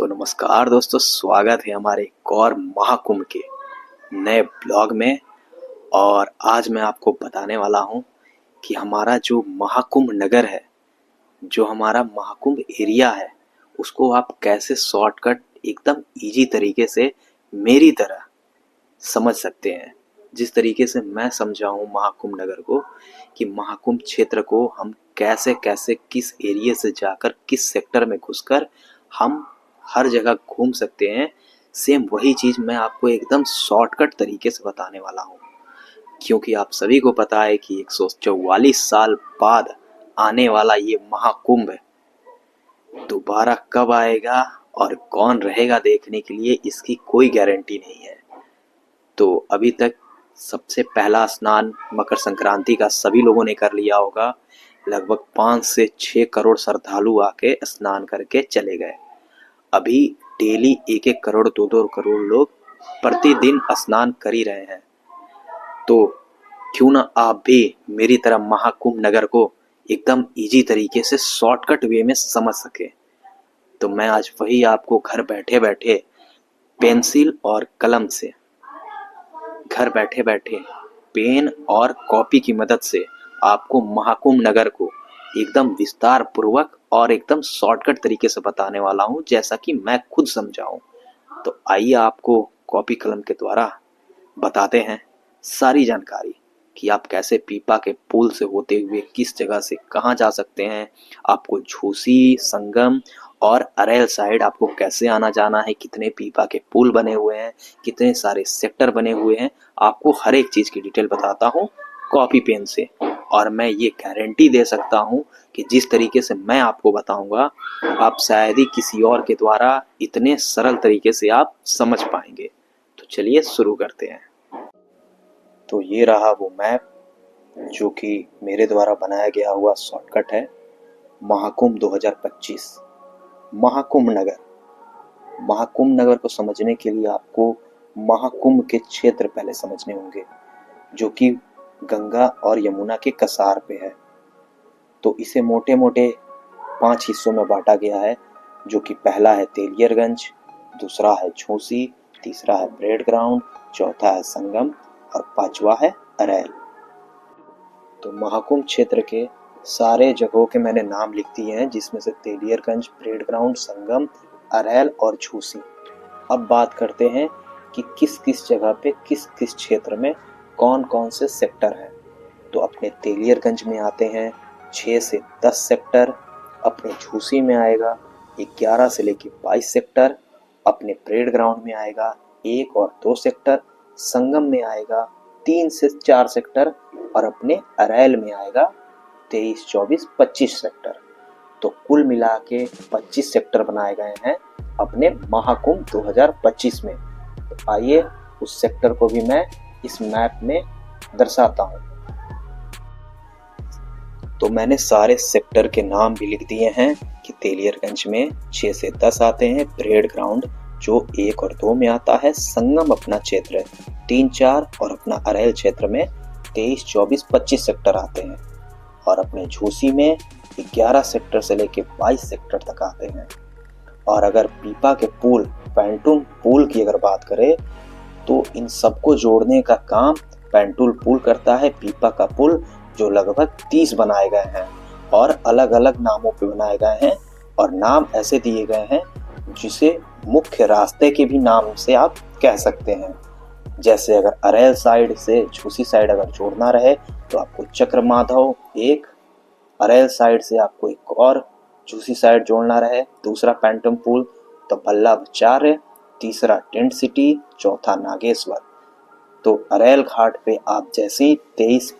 तो नमस्कार दोस्तों, स्वागत है हमारे एक और महाकुंभ के नए ब्लॉग में। और आज मैं आपको बताने वाला हूँ कि हमारा जो महाकुंभ नगर है, जो हमारा महाकुंभ एरिया है, उसको आप कैसे शॉर्टकट एकदम इजी तरीके से मेरी तरह समझ सकते हैं। जिस तरीके से मैं समझा हूँ महाकुंभ नगर को, कि महाकुंभ क्षेत्र को हम कैसे कैसे किस एरिया से जाकर किस सेक्टर में घुसकर हम हर जगह घूम सकते हैं। सेम वही चीज़ मैं आपको एकदम शॉर्टकट तरीके से बताने वाला हूँ, क्योंकि आप सभी को पता है कि 144 साल बाद आने वाला ये महाकुंभ दोबारा कब आएगा और कौन रहेगा देखने के लिए, इसकी कोई गारंटी नहीं है। तो अभी तक सबसे पहला स्नान मकर संक्रांति का सभी लोगों ने कर लिया होगा। लगभग 5 से 6 करोड़ श्रद्धालु आके स्नान करके चले गए। अभी डेली 1-1 करोड़ 2-2 करोड़ लोग प्रतिदिन स्नान कर ही रहे हैं। तो क्यों ना आप भी मेरी तरह महाकुंभ नगर को एकदम इजी तरीके से शॉर्टकट वे में समझ सके। तो मैं आज वही आपको घर बैठे बैठे पेंसिल और कलम से, घर बैठे बैठे पेन और कॉपी की मदद से आपको महाकुंभ नगर को एकदम विस्तार पूर्वक और एकदम शॉर्टकट तरीके से बताने वाला हूँ, जैसा कि मैं खुद समझाऊं। तो आइए आपको कॉपी कलम के द्वारा बताते हैं सारी जानकारी कि आप कैसे पीपा के पुल से होते हुए किस जगह से कहाँ जा सकते हैं। आपको झूसी, संगम और अरेल साइड आपको कैसे आना जाना है, कितने पीपा के पुल बने हुए हैं, कितने सारे सेक्टर बने हुए हैं, आपको हर एक चीज़ की डिटेल बताता हूँ कॉपी पेन से। और मैं ये गारंटी दे सकता हूँ कि जिस तरीके से मैं आपको बताऊंगा, आप शायद ही किसी और के द्वारा इतने सरल तरीके से आप समझ पाएंगे। तो चलिए शुरू करते हैं। तो ये रहा वो मैप जो कि मेरे द्वारा बनाया गया हुआ शॉर्टकट है। महाकुंभ 2025 महाकुंभ नगर। महाकुंभ नगर को समझने के लिए आपको महाकुंभ के क्षेत्र पहले समझने होंगे, जो कि गंगा और यमुना के कसार पे है। तो इसे मोटे मोटे 5 हिस्सों में बांटा गया है, जो कि पहला है तेलियरगंज, दूसरा है झूसी, तीसरा है परेड ग्राउंड, चौथा है संगम और पांचवा है अरेल। तो महाकुंभ क्षेत्र के सारे जगहों के मैंने नाम लिख दिए हैं, जिसमें से तेलियरगंज, परेड ग्राउंड, संगम, अरेल और झूसी। अब बात करते हैं कि किस किस जगह पे किस किस क्षेत्र में कौन कौन से सेक्टर हैं। तो अपने तेलियरगंज में आते हैं 6 से 10 सेक्टर, अपने झूसी में आएगा 11 से लेकर 22 सेक्टर, अपने परेड ग्राउंड में आएगा 1 और 2 सेक्टर, संगम में आएगा 3 से 4 सेक्टर और अपने अरेल में आएगा 23, 24, 25 सेक्टर। तो कुल मिला के 25 सेक्टर बनाए गए हैं अपने महाकुंभ 2025 में। तो आइए उस सेक्टर को भी मैं इस मैप में दर्शाता हूँ। तो मैंने सारे सेक्टर के नाम भी लिख दिए हैं कि तेलियरगंज में 6 से 10 आते हैं, परेड ग्राउंड जो 1 और 2 में आता है, संगम अपना क्षेत्र 3, 4 और अपना अरेल क्षेत्र में 23, 24, 25 सेक्टर आते हैं। और अपने झूसी में 11 सेक्टर से लेकर 22 सेक्टर तक आते हैं। और अगर पीपा के पुल, पैंटूम पुल की अगर बात करें, तो इन सबको जोड़ने का काम पैंटूल पुल करता है। पीपा का पुल जो लगभग 30 बनाए गए हैं और अलग अलग नामों पे बनाए गए हैं, और नाम ऐसे दिए गए हैं जिसे मुख्य रास्ते के भी नाम से आप कह सकते हैं। जैसे अगर अरेल साइड से झूसी साइड अगर जोड़ना रहे तो आपको चक्रमाधव एक, अरेल साइड से आपको एक और झूसी साइड जोड़ना रहे दूसरा पैंटूम पुल तो बल्लभचार्य, तीसरा टेंट सिटी, चौथा नागेश्वर। तो अरेल घाट पे आप जैसे ही 23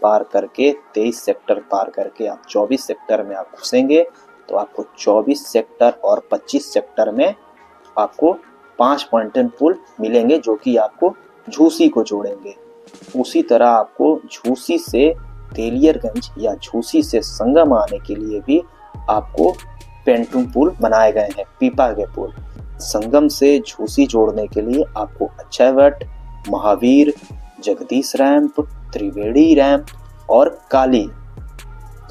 सेक्टर पार करके आप 24 सेक्टर में आप घुसेंगे, तो आपको 24 सेक्टर और 25 सेक्टर में आपको 5 पैंटूम पुल मिलेंगे, जो कि आपको झूसी को जोड़ेंगे। उसी तरह आपको झूसी से तेलियरगंज या झूसी से संगम आने के लिए भी आपको पैंटूम पुल बनाए गए हैं, पीपा के पुल। संगम से झूसी जोड़ने के लिए आपको अक्षयवट, महावीर, जगदीश रैंप, त्रिवेणी रैंप और काली,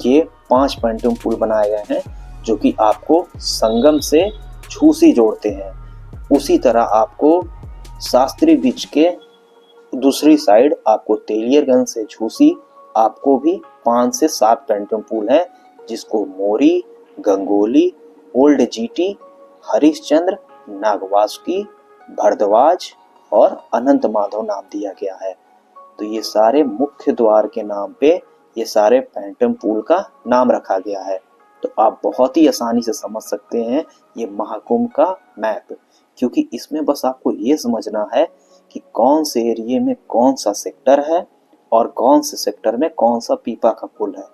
ये 5 पैंटूम पुल बनाए गए हैं, जो कि आपको संगम से झूसी जोड़ते हैं। उसी तरह आपको शास्त्री ब्रिज के दूसरी साइड आपको तेलियरगंज से झूसी आपको भी 5 से 7 पेंटन पुल है, जिसको मोरी, गंगोली, ओल्ड जीटी, हरिश्चंद्र, नागवासुकी, भरद्वाज और अनंत माधव नाम दिया गया है। तो ये सारे मुख्य द्वार के नाम पे ये सारे पेंटन पुल का नाम रखा गया है। तो आप बहुत ही आसानी से समझ सकते हैं ये महाकुंभ का मैप, क्योंकि इसमें बस आपको ये समझना है कि कौन से एरिया में कौन सा सेक्टर है और कौन से सेक्टर में कौन सा पीपा का पुल है,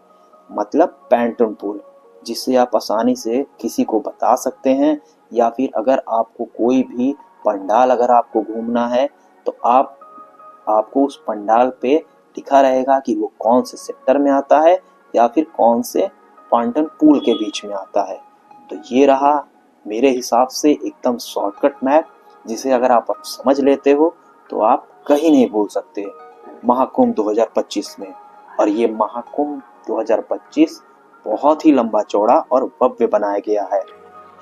मतलब पेंटन पुल, जिससे आप आसानी से किसी को बता सकते हैं। या फिर अगर आपको कोई भी पंडाल अगर आपको घूमना है तो आपको उस पंडाल पे लिखा रहेगा कि वो कौन से सेक्टर में आता है या फिर कौन से पेंटन पुल के बीच में आता है। तो ये रहा मेरे हिसाब से एकदम शॉर्टकट मैप, जिसे अगर आप समझ लेते हो तो आप कहीं नहीं भूल सकते महाकुंभ 2025 में। और ये महाकुंभ 2025 बहुत ही लंबा चौड़ा और भव्य बनाया गया है,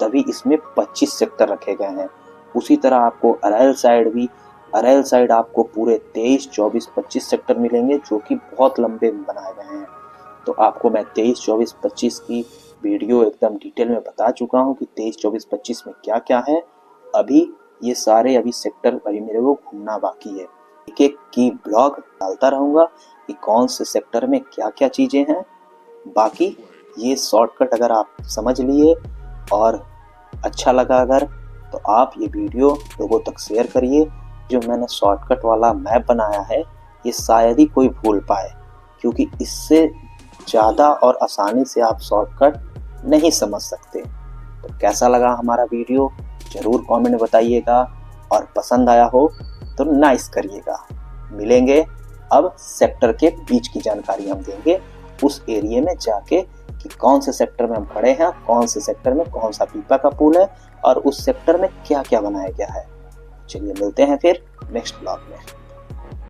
तभी इसमें 25 सेक्टर रखे गए हैं। उसी तरह आपको अरैल साइड आपको पूरे 23, 24, 25 सेक्टर मिलेंगे, जो कि बहुत लंबे बनाए गए हैं। तो आपको मैं 23, 24, 25 की वीडियो एकदम डिटेल में बता चुका हूँ कि 23, 24, 25 में क्या क्या है। अभी ये सारे सेक्टर अभी मेरे को घूमना बाकी है। एक एक की ब्लॉग डालता रहूँगा कि कौन से सेक्टर में क्या क्या चीज़ें हैं। बाकी ये शॉर्टकट अगर आप समझ लिए और अच्छा लगा अगर, तो आप ये वीडियो लोगों तक शेयर करिए। जो मैंने शॉर्टकट वाला मैप बनाया है ये शायद ही कोई भूल पाए, क्योंकि इससे ज़्यादा और आसानी से आप शॉर्टकट नहीं समझ सकते। तो कैसा लगा हमारा वीडियो ज़रूर कमेंट में बताइएगा, और पसंद आया हो तो नाइस करिएगा। मिलेंगे अब सेक्टर के बीच की जानकारी हम देंगे उस एरिया में जाके कि कौन से सेक्टर में हम खड़े हैं, कौन से सेक्टर में कौन सा पीपा का पुल है और उस सेक्टर में क्या क्या बनाया गया है। चलिए मिलते हैं फिर नेक्स्ट ब्लॉग में।